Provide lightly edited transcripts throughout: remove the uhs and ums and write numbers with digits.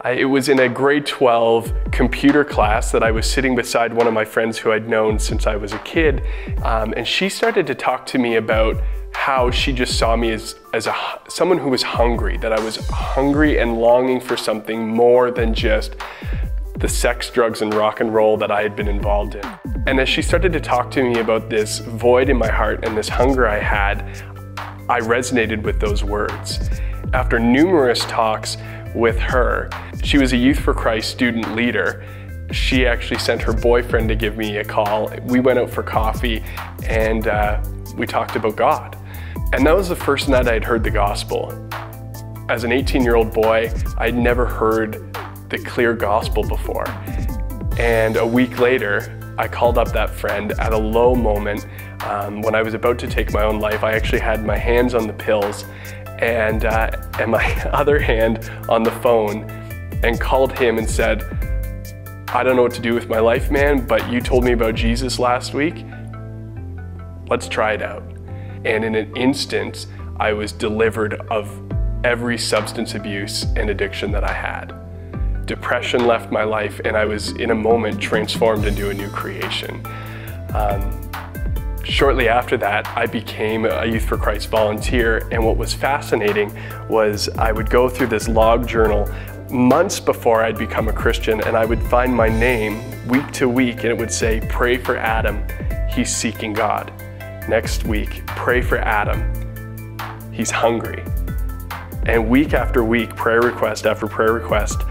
It was in a grade 12 computer class that I was sitting beside one of my friends who I'd known since I was a kid, and she started to talk to me about how she just saw me as someone who was hungry, that I was hungry and longing for something more than just the sex, drugs, and rock and roll that I had been involved in. And as she started to talk to me about this void in my heart and this hunger I had, I resonated with those words. After numerous talks with her, she was a Youth for Christ student leader. She actually sent her boyfriend to give me a call. We went out for coffee and we talked about God. And that was the first night I'd heard the gospel. As an 18-year-old boy, I'd never heard the clear gospel before. And a week later, I called up that friend at a low moment when I was about to take my own life. I actually had my hands on the pills and my other hand on the phone, and called him and said, "I don't know what to do with my life, man, but you told me about Jesus last week. Let's try it out." And in an instant, I was delivered of every substance abuse and addiction that I had. Depression left my life, and I was in a moment transformed into a new creation. Shortly after that, I became a Youth for Christ volunteer, and what was fascinating was I would go through this log journal months before I'd become a Christian, and I would find my name week to week, and it would say, "Pray for Adam, he's seeking God." Next week, "Pray for Adam, he's hungry." And week after week, prayer request after prayer request,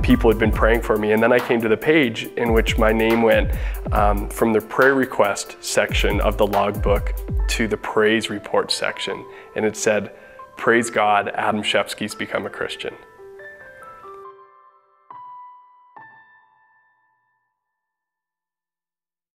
people had been praying for me. And then I came to the page in which my name went from the prayer request section of the logbook to the praise report section. And it said, "Praise God, Adam Shepsky's become a Christian."